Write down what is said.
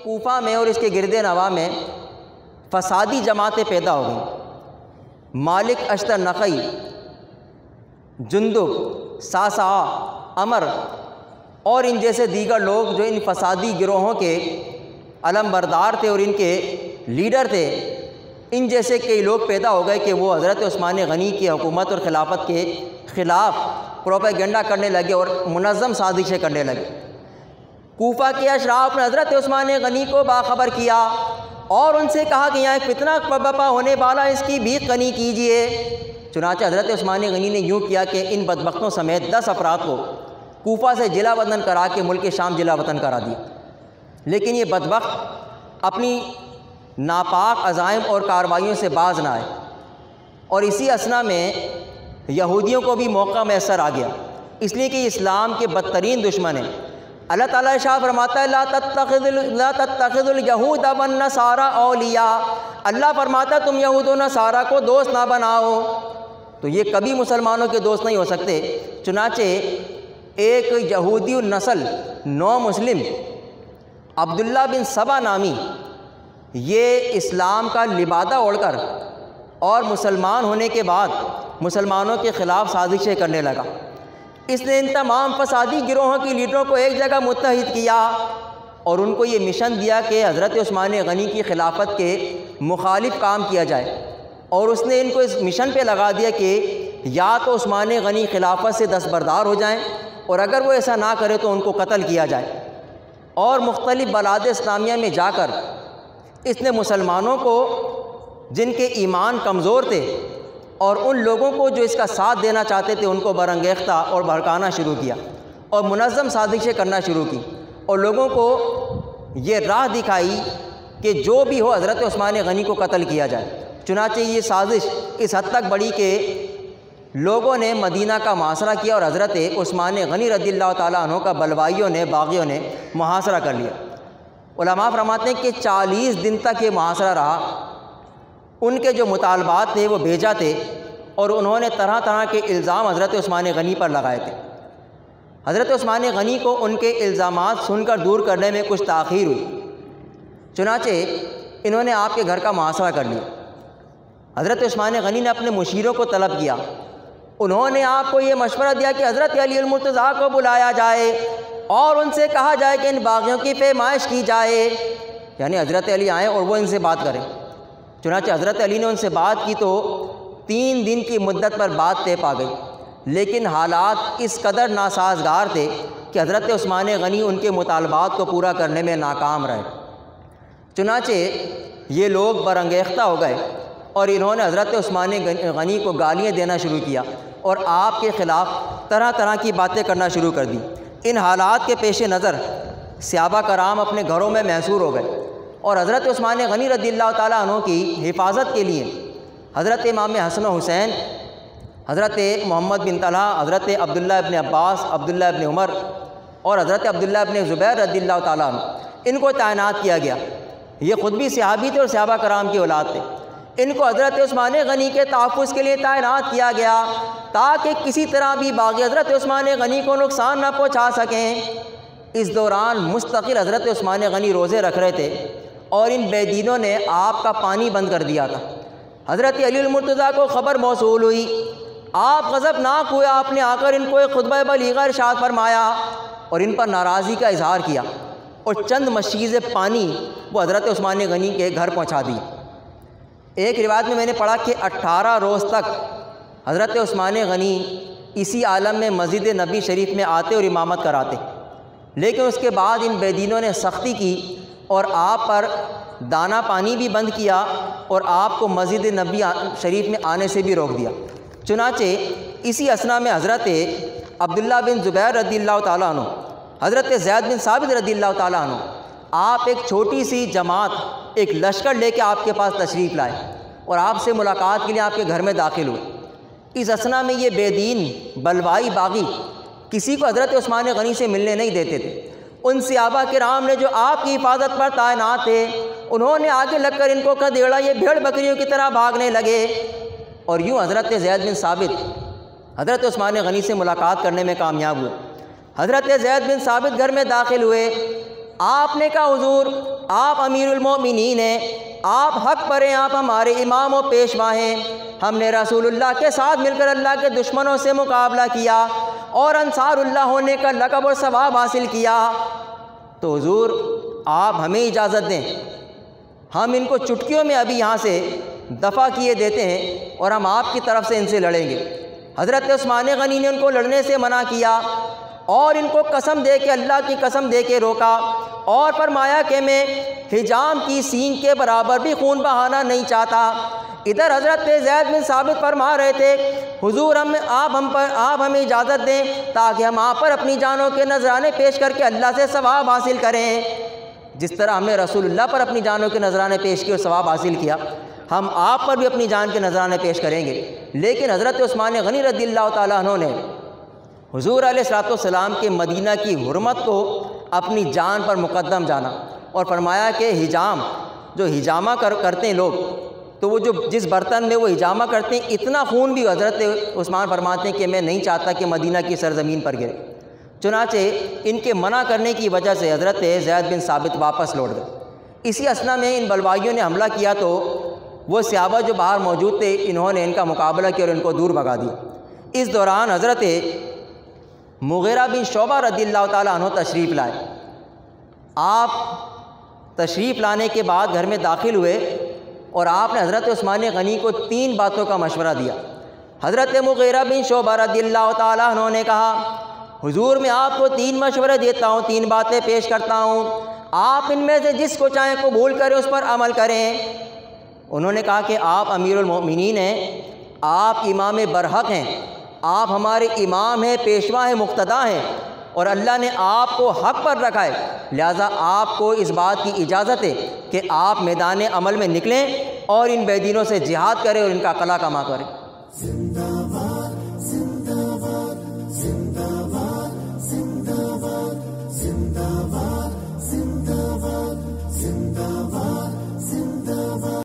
کوفہ میں اور اس کے گرد نواح میں فسادی جماعتیں پیدا ہو گئیں۔ مالک اشتر نقی، جندب، ساسعہ، عمر اور ان جیسے دیگر لوگ جو ان فسادی گروہوں کے علم بردار تھے اور ان کے لیڈر تھے، ان جیسے کئی لوگ پیدا ہو گئے کہ وہ حضرت عثمان غنی کی حکومت اور خلافت کے خلاف پروپیگنڈا کرنے لگے اور منظم سازشیں کرنے لگے۔ کوفہ کے اشراف نے حضرت عثمان غنی کو باخبر کیا اور ان سے کہا کہ یہاں ایک فتنہ برپا ہونے والا، اس کی بھی غنی کیجیے۔ چنانچہ حضرت عثمان غنی نے یوں کیا کہ ان بدبختوں سمیت 10 افراد کو کوفہ سے جلا وطن کرا کے ملک شام جلا وطن کرا دیا۔ لیکن یہ بدبخت اپنی ناپاک عزائم اور کارروائیوں سے باز نہ آئے، اور اسی اثنا میں یہودیوں کو بھی موقع میسر آ گیا، اس لیے کہ اسلام کے بدترین دشمن ہیں۔ اللہ تعالیٰ ارشاد فرماتا ہے لا تتخذوا اليہود والنصارى اولیاء، اللہ فرماتا ہے تم یہود و نصارہ کو دوست نہ بناؤ۔ تو یہ کبھی مسلمانوں کے دوست نہیں ہو سکتے۔ چنانچہ ایک یہودی النسل نو مسلم عبداللہ بن سبا نامی، یہ اسلام کا لبادہ اوڑھ کر اور مسلمان ہونے کے بعد مسلمانوں کے خلاف سازشیں کرنے لگا۔ اس نے ان تمام فسادی گروہوں کی لیڈروں کو ایک جگہ متحد کیا اور ان کو یہ مشن دیا کہ حضرت عثمان غنی کی خلافت کے مخالف کام کیا جائے، اور اس نے ان کو اس مشن پہ لگا دیا کہ یا تو عثمان غنی خلافت سے دستبردار ہو جائیں، اور اگر وہ ایسا نہ کرے تو ان کو قتل کیا جائے۔ اور مختلف بلاد اسلامیہ میں جا کر اس نے مسلمانوں کو جن کے ایمان کمزور تھے اور ان لوگوں کو جو اس کا ساتھ دینا چاہتے تھے ان کو برانگیختہ اور بھڑکانا شروع کیا اور منظم سازشیں کرنا شروع کی، اور لوگوں کو یہ راہ دکھائی کہ جو بھی ہو حضرت عثمان غنی کو قتل کیا جائے۔ چنانچہ یہ سازش اس حد تک بڑھی کہ لوگوں نے مدینہ کا محاصرہ کیا اور حضرت عثمان غنی رضی اللہ تعالیٰ عنہ کا بلوائیوں نے، باغیوں نے محاصرہ کر لیا۔ علماء فرماتے ہیں کہ 40 دن تک یہ محاصرہ رہا۔ ان کے جو مطالبات تھے وہ بھیجا تھے، اور انہوں نے طرح طرح کے الزام حضرت عثمان غنی پر لگائے تھے۔ حضرت عثمان غنی کو ان کے الزامات سن کر دور کرنے میں کچھ تاخیر ہوئی، چنانچہ انہوں نے آپ کے گھر کا محاصرہ کر لیا۔ حضرت عثمان غنی نے اپنے مشیروں کو طلب کیا، انہوں نے آپ کو یہ مشورہ دیا کہ حضرت علی المرتضیٰ کو بلایا جائے اور ان سے کہا جائے کہ ان باغیوں کی پیمائش کی جائے، یعنی حضرت علی آئیں اور وہ ان سے بات کریں۔ چنانچہ حضرت علی نے ان سے بات کی تو 3 دن کی مدت پر بات طے پا گئی، لیکن حالات اس قدر ناسازگار تھے کہ حضرت عثمان غنی ان کے مطالبات کو پورا کرنے میں ناکام رہے۔ چنانچہ یہ لوگ برانگیختہ ہو گئے اور انہوں نے حضرت عثمان غنی کو گالیاں دینا شروع کیا اور آپ کے خلاف طرح طرح کی باتیں کرنا شروع کر دی۔ ان حالات کے پیش نظر صحابہ کرام اپنے گھروں میں محصور ہو گئے، اور حضرت عثمان غنی رضی اللہ تعالیٰ عنہ کی حفاظت کے لیے حضرت امام حسن و حسین، حضرت محمد بن طلحہ، حضرت عبداللہ ابن عباس، عبداللہ ابن عمر اور حضرت عبداللہ ابن زبیر رضی اللہ تعالیٰ عنہ، ان کو تعینات کیا گیا۔ یہ خود بھی صحابی تھے اور صحابہ کرام کی اولاد تھے۔ ان کو حضرت عثمان غنی کے تحفظ کے لیے تعینات کیا گیا تاکہ کسی طرح بھی باغی حضرت عثمان غنی کو نقصان نہ پہنچا سکیں۔ اس دوران مستقل حضرت عثمان غنی روزے رکھ رہے تھے اور ان بے دینوں نے آپ کا پانی بند کر دیا تھا۔ حضرت علی المرتضیٰ کو خبر موصول ہوئی، آپ غضبناک ہوئے، آپ نے آ کر ان کو ایک خطبہ بلیغہ ارشاد فرمایا اور ان پر ناراضی کا اظہار کیا، اور چند مشیزیں پانی وہ حضرت عثمان غنی کے گھر پہنچا دی۔ ایک روایت میں نے پڑھا کہ 18 روز تک حضرت عثمان غنی اسی عالم میں مسجد نبی شریف میں آتے اور امامت کراتے، لیکن اس کے بعد ان بے دینوں نے سختی کی اور آپ پر دانہ پانی بھی بند کیا اور آپ کو مسجد نبی شریف میں آنے سے بھی روک دیا۔ چنانچہ اسی اثنا میں حضرت عبداللہ بن زبیر رضی اللہ تعالیٰ عنہ، حضرت زید بن ثابت رضی اللہ تعالیٰ عنہ، آپ ایک چھوٹی سی جماعت، ایک لشکر لے کے آپ کے پاس تشریف لائے اور آپ سے ملاقات کے لیے آپ کے گھر میں داخل ہوئے۔ اس اثنا میں یہ بے دین بلوائی باغی کسی کو حضرت عثمان غنی سے ملنے نہیں دیتے تھے۔ ان صحابہ کرام نے جو آپ کی حفاظت پر تعینات تھے، انہوں نے آگے لگ کر ان کو کھدیڑا، یہ بھیڑ بکریوں کی طرح بھاگنے لگے، اور یوں حضرت زید بن ثابت حضرت عثمان غنی سے ملاقات کرنے میں کامیاب ہوئے۔ حضرت زید بن ثابت گھر میں داخل ہوئے۔ آپ نے کہا حضور آپ امیر المومنین ہیں، آپ حق پر ہیں، آپ ہمارے امام و پیشوا ہیں، ہم نے رسول اللہ کے ساتھ مل کر اللہ کے دشمنوں سے مقابلہ کیا اور انصار اللہ ہونے کا لقب اور ثواب حاصل کیا، تو حضور آپ ہمیں اجازت دیں، ہم ان کو چٹکیوں میں ابھی یہاں سے دفع کیے دیتے ہیں اور ہم آپ کی طرف سے ان سے لڑیں گے۔ حضرت عثمان غنی نے ان کو لڑنے سے منع کیا اور ان کو قسم دے کے، اللہ کی قسم دے کے روکا اور فرمایا کہ میں حجام کی سینگ کے برابر بھی خون بہانا نہیں چاہتا۔ ادھر حضرت زید بن ثابت فرما رہے تھے حضور آپ ہمیں اجازت دیں تاکہ ہم آپ پر اپنی جانوں کے نذرانے پیش کر کے اللہ سے ثواب حاصل کریں، جس طرح ہم نے رسول اللہ پر اپنی جانوں کے نذرانے پیش کیے اور ثواب حاصل کیا، ہم آپ پر بھی اپنی جان کے نذرانے پیش کریں گے۔ لیکن حضرت عثمان غنی رضی اللہ تعالیٰ عنہ نے حضور علیہ الصلوۃ والسلام کے مدینہ کی حرمت کو اپنی جان پر مقدم جانا اور فرمایا کہ حجام جو حجامہ کرتے ہیں لوگ، تو وہ جو جس برتن میں وہ حجامہ کرتے ہیں اتنا خون بھی حضرت عثمان فرماتے ہیں کہ میں نہیں چاہتا کہ مدینہ کی سرزمین پر گرے۔ چنانچہ ان کے منع کرنے کی وجہ سے حضرت زید بن ثابت واپس لوٹ گئے۔ اسی اثنا میں ان بلوائیوں نے حملہ کیا تو وہ صحابہ جو باہر موجود تھے انہوں نے ان کا مقابلہ کیا اور ان کو دور بھگا دیا۔ اس دوران حضرت مغیرہ بن شعبہ رضی اللہ تعالیٰ عنہ تشریف لائے۔ آپ تشریف لانے کے بعد گھر میں داخل ہوئے اور آپ نے حضرت عثمان غنی کو 3 باتوں کا مشورہ دیا۔ حضرت مغیرہ بن شعبہ رضی اللہ تعالیٰ عنہ نے کہا حضور میں آپ کو 3 مشورے دیتا ہوں، 3 باتیں پیش کرتا ہوں، آپ ان میں سے جس کو چاہیں قبول کریں، اس پر عمل کریں۔ انہوں نے کہا کہ آپ امیر المومنین ہیں، آپ امام برحق ہیں، آپ ہمارے امام ہیں، پیشوا ہیں، مقتدا ہیں، اور اللہ نے آپ کو حق پر رکھا ہے، لہٰذا آپ کو اس بات کی اجازت ہے کہ آپ میدان عمل میں نکلیں اور ان بے دینوں سے جہاد کریں اور ان کا قلع کما کریں۔